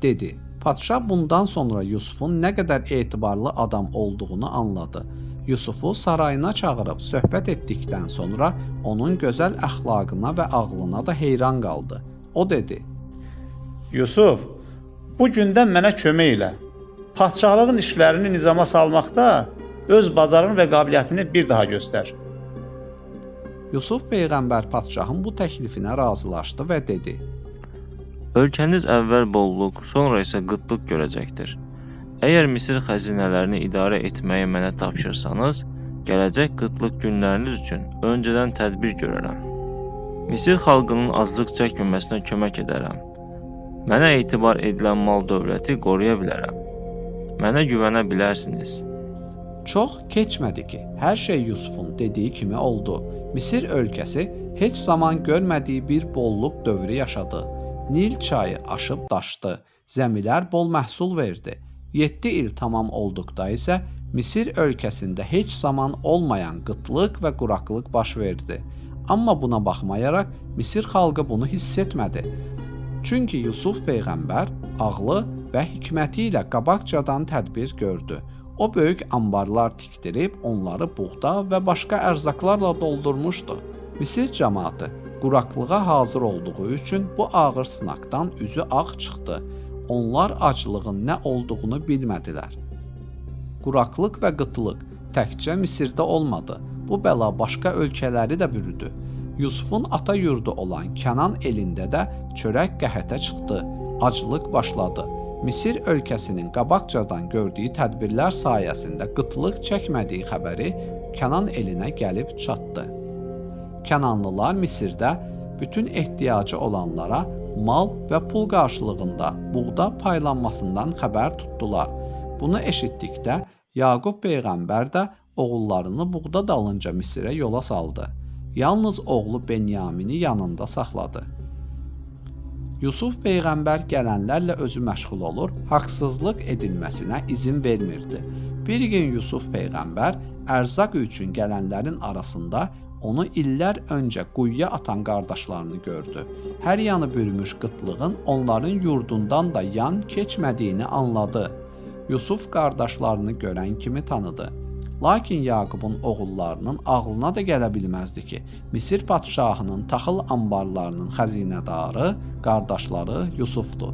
dedi. Padşah bundan sonra Yusufun nə qədər etibarlı adam olduğunu anladı. Yusufu sarayına çağırıb söhbət etdikdən sonra onun gözəl əxlaqına və ağlına da heyran qaldı. O dedi: Yusuf, bu gündən mənə kömək elə. Padşahlığın işlərini nizama salmaqda öz bacarığını və qabiliyyətini bir daha göstər. Yusuf Peyğəmbər padşahın bu təklifinə razılaşdı və dedi: Ölkəniz əvvəl bolluq, sonra isə qıtlıq görəcəkdir. Əgər Misir xəzinələrini idarə etməyi mənə tapşırsanız, gələcək qıtlıq günləriniz üçün öncədən tədbir görərəm. Misir xalqının azlıq çəkməməsinə kömək edərəm. Mənə etibar edilən mal dövləti qoruya bilərəm. Mənə güvənə bilərsiniz. Çox keçmədi ki, hər şey Yusufun dediyi kimi oldu. Misir ölkəsi heç zaman görmədiyi bir bolluq dövrü yaşadı. Nil çayı aşıb daşdı, zəmilər bol məhsul verdi. 7 il tamam olduqda isə Misir ölkəsində heç zaman olmayan qıtlıq və quraqlıq baş verdi. Amma buna baxmayaraq Misir xalqı bunu hiss etmədi. Çünki Yusuf Peyğəmbər ağlı və hikməti ilə qabaqcadan tədbir gördü. O böyük anbarlar tikdirib onları buğda və başqa ərzaqlarla doldurmuşdu. Misir cəmaatı quraqlığa hazır olduğu üçün bu ağır sınaqdan üzü ağ çıxdı. Onlar aclığın nə olduğunu bilmədilər. Quraqlıq və qıtlıq təkcə Misirdə olmadı. Bu bəla başqa ölkələri də bürüdü. Yusufun ata yurdu olan Kənan elində də çörək qəhətə çıxdı. Aclıq başladı. Misir ölkəsinin qabaqcadan gördüyü tədbirlər sayəsində qıtlıq çəkmədiyi xəbəri Kənan elinə gəlib çatdı. Kənanlılar Misirdə bütün ehtiyacı olanlara mal və pul qarşılığında buğda paylanmasından xəbər tutdular. Bunu eşitdikdə Yaqub Peyğəmbər də oğullarını buğda dalınca Misirə yola saldı. Yalnız oğlu Benyamini yanında saxladı. Yusuf Peyğəmbər gələnlərlə özü məşğul olur, haqsızlıq edilməsinə izin vermirdi. Bir gün Yusuf Peyğəmbər ərzaq üçün gələnlərin arasında onu illər öncə quyuya atan qardaşlarını gördü. Hər yanı bürümüş qıtlığın onların yurdundan da yan keçmədiyini anladı. Yusuf qardaşlarını görən kimi tanıdı. Lakin Yaqubun oğullarının ağlına da gələ bilməzdi ki, Misir padşahının taxıl anbarlarının xəzinədarı qardaşları Yusufdur.